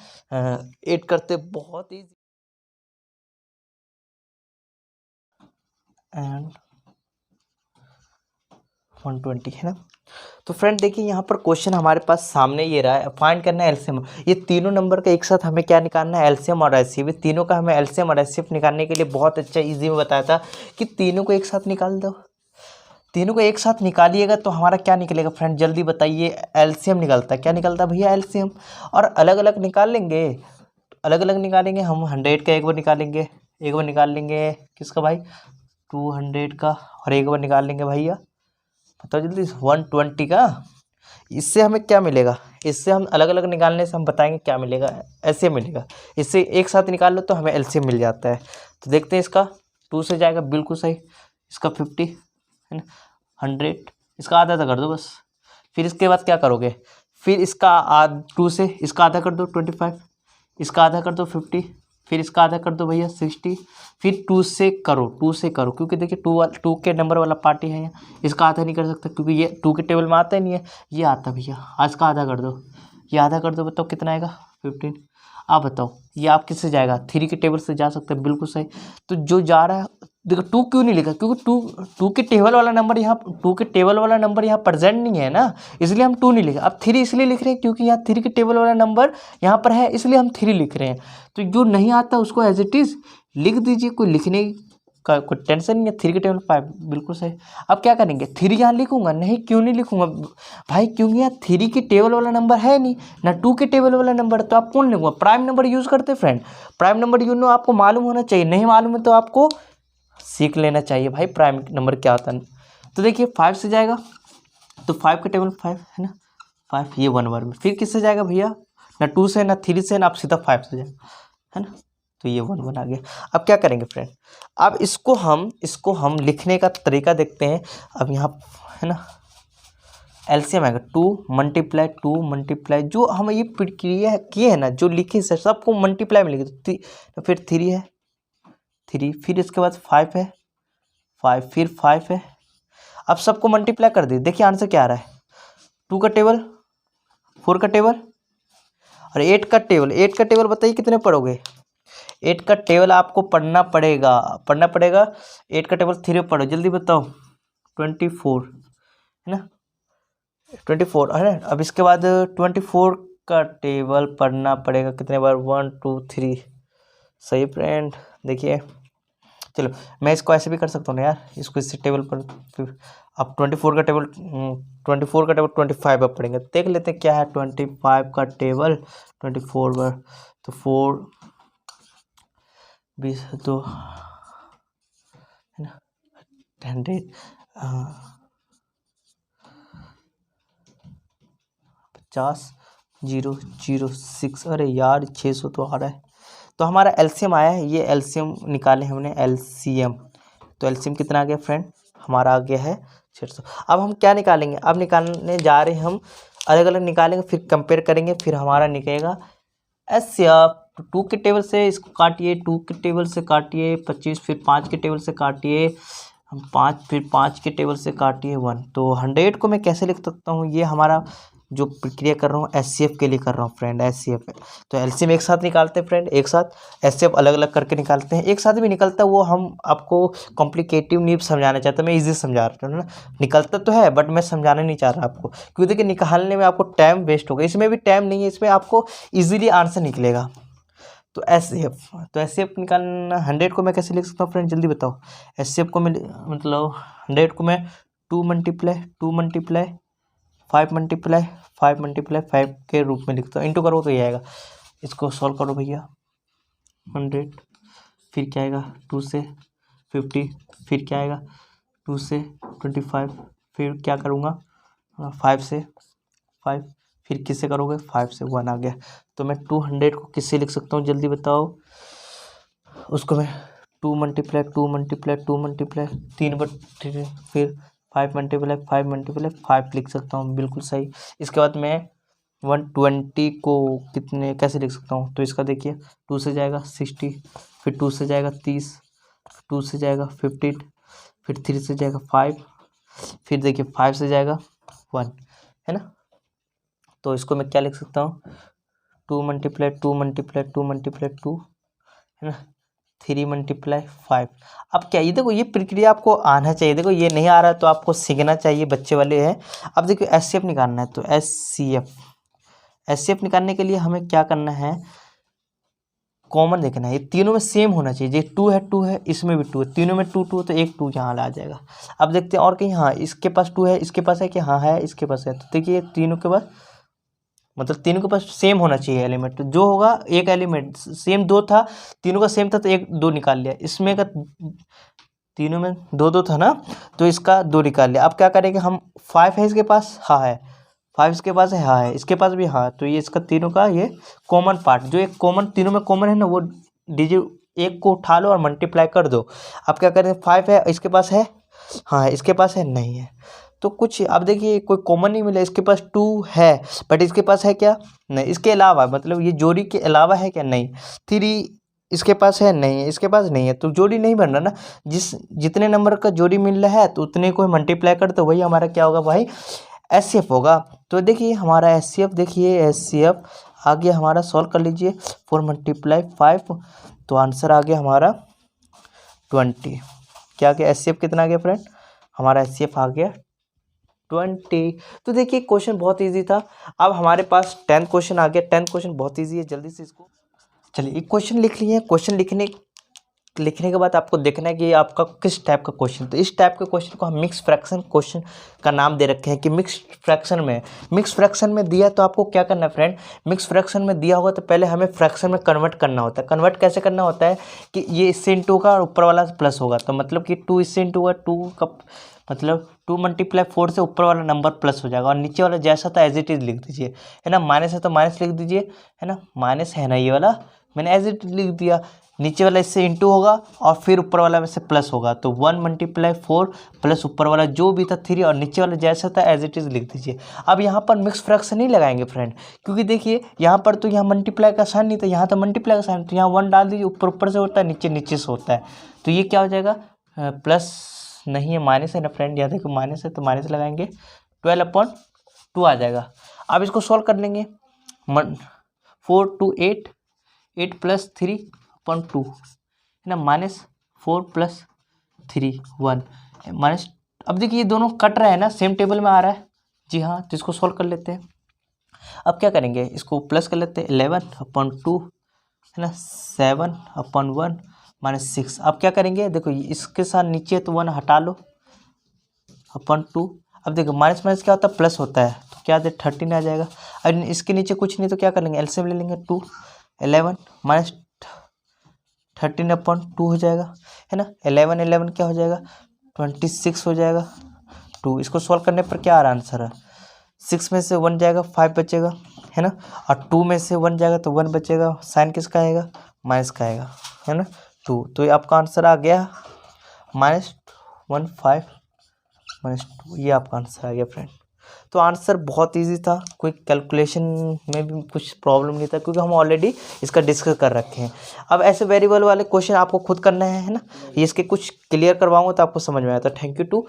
8 करते, बहुत ईजी एंड 120 है ना। तो फ्रेंड देखिए यहाँ पर क्वेश्चन हमारे पास सामने ये रहा है, फाइंड करना है एलसीएम। ये तीनों नंबर का एक साथ हमें क्या निकालना है, एलसीएम और एचसीएफ। तीनों का हमें एलसीएम और एचसीएफ निकालने के लिए बहुत अच्छा इजी में बताया था कि तीनों को एक साथ निकाल दो। तीनों को एक साथ निकालिएगा तो हमारा क्या निकलेगा फ्रेंड, जल्दी बताइए। एलसीएम निकलता है, क्या निकलता है भैया एलसीएम। और अलग अलग निकाल लेंगे, अलग अलग निकालेंगे हम, 100 का एक बार निकालेंगे, एक बार निकाल लेंगे किसका भाई 200 का, और एक बार निकाल लेंगे भैया बताओ जल्दी 120 का, इससे हमें क्या मिलेगा, इससे हम अलग अलग निकालने से हम बताएंगे क्या मिलेगा, ऐसे मिलेगा। इससे एक साथ निकाल लो तो हमें एलसीएम मिल जाता है। तो देखते हैं, इसका 2 से जाएगा, बिल्कुल सही। इसका 50 है ना, 100, इसका आधा कर दो बस। फिर इसके बाद क्या करोगे, फिर इसका 2 से इसका आधा कर दो 25, इसका आधा कर दो 50, फिर इसका आधा कर दो भैया 60, फिर 2 से करो, 2 से करो, क्योंकि देखिए 2 के नंबर वाला पार्टी है यहाँ। इसका आधा नहीं कर सकता क्योंकि ये 2 के टेबल में आता ही नहीं है, ये आता भैया। आज का आधा कर दो, ये आधा कर दो, बताओ कितना आएगा, 15। आप बताओ, ये आप किससे जाएगा, 3 के टेबल से जा सकते हैं, बिल्कुल सही। तो जो जा रहा है, देखो 2 क्यों नहीं लिखा, क्योंकि 2 के टेबल वाला नंबर यहाँ, 2 के टेबल वाला नंबर यहाँ प्रेजेंट नहीं है ना, इसलिए हम 2 नहीं लिखे। अब 3 इसलिए लिख रहे हैं क्योंकि यहाँ 3 के टेबल वाला नंबर यहाँ पर है, इसलिए हम 3 लिख रहे हैं। तो जो नहीं आता उसको एज इट इज़ लिख दीजिए, कोई लिखने का कोई टेंशन नहीं है। 3 के टेबल 5, बिल्कुल सही। अब क्या करेंगे, 3 यहाँ लिखूंगा नहीं, क्यों नहीं लिखूंगा भाई, क्योंकि यहाँ 3 के टेबल वाला नंबर है नहीं ना, 2 के टेबल वाला नंबर, तो आप कौन लिखूंगा, प्राइम नंबर यूज़ करते फ्रेंड। प्राइम नंबर यूज आपको मालूम होना चाहिए, नहीं मालूम है तो आपको सीख लेना चाहिए भाई प्राइम नंबर क्या होता है। तो देखिए 5 से जाएगा, तो 5 का टेबल 5 है ना, 5 ये 1 बार में। फिर किससे जाएगा भैया, ना 2 से ना 3 से ना, आप सीधा 5 से जाएगा, है ना। तो ये 1 1 आ गया। अब क्या करेंगे फ्रेंड, अब इसको हम लिखने का तरीका देखते हैं। अब यहाँ है ना एलसीएम आएगा 2 मल्टीप्लाई 2 मल्टीप्लाई, जो हम ये प्रक्रिया किए है ना, जो लिखे से सबको मल्टीप्लाई में लिखे, तो फिर 3 है 3, फिर इसके बाद 5 है 5, फिर 5 है। अब सबको मल्टीप्लाई कर दिए, देखिए आंसर क्या आ रहा है, 2 का टेबल, 4 का टेबल और 8 का टेबल। 8 का टेबल बताइए कितने पढ़ोगे, 8 का टेबल आपको पढ़ना पड़ेगा 8 का टेबल 3 पढ़ो, जल्दी बताओ, 24 है ना, 24 है ना। अब इसके बाद 24 का टेबल पढ़ना पड़ेगा कितने बार, 1 2 3, सही फ्रेंड। देखिए चलो मैं इसको ऐसे भी कर सकता हूँ ना यार, इसको इस टेबल पर फिर अब 24 का टेबल 25 अब पढ़ेंगे, देख लेते हैं क्या है 25 का टेबल 24 बार। तो 4 20 2 है ना, 100 50 0 0 6, अरे यार 600 तो आ रहा है। तो हमारा एलसीएम आया है, ये एलसीएम निकाले हमने, एलसीएम। तो एलसीएम कितना आ गया फ्रेंड, हमारा आ गया है 600। अब हम क्या निकालेंगे, अब निकालने जा रहे हैं हम, अलग अलग निकालेंगे, फिर कंपेयर करेंगे, फिर हमारा निकलेगा एसएफ। 2 के टेबल से इसको काटिए, 2 के टेबल से काटिए 25, फिर 5 के टेबल से काटिए हम 5, फिर 5 के टेबल से काटिए 1। तो 100 को मैं कैसे लिख सकता हूँ, ये हमारा जो प्रक्रिया कर रहा हूँ एचसीएफ के लिए कर रहा हूँ फ्रेंड, एचसीएफ। तो एलसीएम एक साथ निकालते हैं फ्रेंड, एक साथ एचसीएफ अलग अलग करके निकालते हैं, एक साथ भी निकलता है, वो हम आपको कॉम्प्लिकेटिव नहीं समझाना चाहता, मैं इजी समझा रहा हूँ ना। निकलता तो है बट मैं समझाना नहीं चाह रहा आपको, क्योंकि देखिए निकालने में आपको टाइम वेस्ट होगा, इसमें भी टाइम नहीं है, इसमें आपको ईजिली आंसर निकलेगा। तो एचसीएफ निकालना 100 को मैं कैसे लिख सकता हूँ फ्रेंड, जल्दी बताओ। एचसीएफ को मैं मतलब 100 को मैं 2 मल्टीप्लाई 5 मल्टीप्लाई 5 के रूप में लिखता हूँ, इंटू करो तो ये आएगा। इसको सॉल्व करो भैया, 100 फिर क्या आएगा 2 से 50, फिर क्या आएगा 2 से 25, फिर क्या करूँगा 5 से 5, फिर किससे करोगे 5 से 1 आ गया। तो मैं 200 को किससे लिख सकता हूँ, जल्दी बताओ। उसको मैं 2 मल्टीप्लाई 3 बार, फिर 5 मल्टीप्लाई 5 लिख सकता हूँ, बिल्कुल सही। इसके बाद मैं 120 को कितने कैसे लिख सकता हूँ, तो इसका देखिए 2 से जाएगा 60, फिर 2 से जाएगा 30, 2 से जाएगा 15, फिर 3 से जाएगा 5, फिर देखिए 5 से जाएगा 1, है ना। तो इसको मैं क्या लिख सकता हूँ, 2 मल्टीप्लाई 2 है ना, 3 मल्टीप्लाई 5। अब क्या ये देखो, ये प्रक्रिया आपको आना चाहिए, देखो ये नहीं आ रहा है तो आपको सीखना चाहिए, बच्चे वाले हैं। अब देखो एचसीएफ निकालना है, तो एचसीएफ निकालने के लिए हमें क्या करना है, कॉमन देखना है, ये तीनों में सेम होना चाहिए। ये 2 है इसमें भी 2 है, तीनों में 2 तो एक 2 यहाँ आ जाएगा। अब देखते हैं और कहीं, हाँ इसके पास 2 है, इसके पास है कि हाँ है, इसके पास है। तो देखिए तीनों के पास मतलब तीनों के पास सेम होना चाहिए एलिमेंट, तो जो होगा एक एलिमेंट सेम 2 था, तीनों का सेम था तो 1 2 निकाल लिया, इसमें का तीनों में 2 2 था ना, तो इसका 2 निकाल लिया। अब क्या करेंगे हम, 5 है इसके पास, हाँ है 5 इसके पास है, हाँ है, इसके पास भी हाँ, तो ये इसका तीनों का ये कॉमन पार्ट, जो एक कॉमन तीनों में कॉमन है ना, वो डिजिट एक को उठा लो और मल्टीप्लाई कर दो। अब क्या करें, 5 है, इसके पास है, हाँ है, इसके पास है, नहीं है। तो कुछ अब देखिए कोई कॉमन नहीं मिला, इसके पास 2 है बट इसके पास है क्या, नहीं, इसके अलावा मतलब ये जोड़ी के अलावा है क्या, नहीं। 3 इसके पास है, नहीं है, इसके पास नहीं है, तो जोड़ी नहीं बन रहा ना। जितने नंबर का जोड़ी मिल रहा है तो उतने को मल्टीप्लाई कर, तो वही हमारा क्या होगा भाई, HCF होगा। तो देखिए हमारा HCF, देखिए HCF आ गया हमारा, सॉल्व कर लीजिए। 4 × 5, तो आंसर आ गया हमारा 20। क्या आ गया, HCF कितना आ गया फ्रेंड, हमारा HCF आ गया 20। तो देखिए क्वेश्चन बहुत इजी था। अब हमारे पास 10th क्वेश्चन आ गया। 10th क्वेश्चन बहुत इजी है, जल्दी से इसको चलिए एक क्वेश्चन लिख लिए। क्वेश्चन लिखने के बाद आपको देखना है कि आपका किस टाइप का क्वेश्चन। तो इस टाइप के क्वेश्चन को हम मिक्स फ्रैक्शन क्वेश्चन का नाम दे रखे हैं कि मिक्स फ्रैक्शन में दिया, तो आपको क्या करना है फ्रेंड, मिक्स फ्रैक्शन में दिया होगा तो पहले हमें फ्रैक्शन में कन्वर्ट करना होता है। कन्वर्ट कैसे करना होता है कि ये इससे इंटू होगा और ऊपर वाला प्लस होगा, तो मतलब कि 2 इससे इंटू होगा, 2 का मतलब 2 × 4 से ऊपर वाला नंबर प्लस हो जाएगा और नीचे वाला जैसा था एज इट इज़ लिख दीजिए, है ना। माइनस है तो माइनस लिख दीजिए, है ना, माइनस है ना, ये वाला मैंने एज इट लिख दिया। नीचे वाला इससे इंटू होगा और फिर ऊपर वाला में से प्लस होगा, तो 1 × 4 प्लस ऊपर वाला जो भी था 3 और नीचे वाला जैसा था एज इट इज़ लिख दीजिए। अब यहाँ पर मिक्स फ्रैक्शन नहीं लगाएंगे फ्रेंड, क्योंकि देखिए यहाँ पर तो यहाँ मल्टीप्लाई का साइन नहीं था, यहाँ तो मल्टीप्लाई का साइन, तो यहाँ 1 डाल दीजिए, ऊपर से होता है, नीचे से होता है, तो ये क्या हो जाएगा, प्लस नहीं है, माइनस है ना फ्रेंड, यहाँ देखो माइनस है तो माइनस लगाएंगे, 12/2 आ जाएगा। अब इसको सॉल्व कर लेंगे, 4 × 8, 8 + 3/2 है ना, -4 + 3 1 माइनस। अब देखिए ये दोनों कट रहे हैं ना, सेम टेबल में आ रहा है, जी हाँ, तो इसको सॉल्व कर लेते हैं। अब क्या करेंगे, इसको प्लस कर लेते हैं, 11/2 है ना, 7/1 -6। अब क्या करेंगे, देखो इसके साथ नीचे तो 1 हटा लो, /2। अब देखो माइनस माइनस क्या होता है, प्लस होता है, तो क्या दे 13 आ जाएगा। अब इसके नीचे कुछ नहीं तो क्या कर लेंगे, एलसीएम ले लेंगे, 2 11 -13/2 हो जाएगा, है ना। 11 क्या हो जाएगा, 26 हो जाएगा, 2। इसको सॉल्व करने पर क्या आ रहा आंसर है, 6 में से 1 जाएगा, 5 बचेगा, है ना, और 2 में से 1 जाएगा तो 1 बचेगा, साइन किसका आएगा, माइनस का आएगा, है ना, 2। तो ये आपका आंसर आ गया -15 -2, ये आपका आंसर आ गया फ्रेंड। तो आंसर बहुत इजी था, कोई कैलकुलेशन में भी कुछ प्रॉब्लम नहीं था, क्योंकि हम ऑलरेडी इसका डिस्कस कर रखे हैं। अब ऐसे वेरिएबल वाले क्वेश्चन आपको खुद करना है ना, ये इसके कुछ क्लियर करवाऊंगा तो आपको समझ में आया। तो थैंक यू टू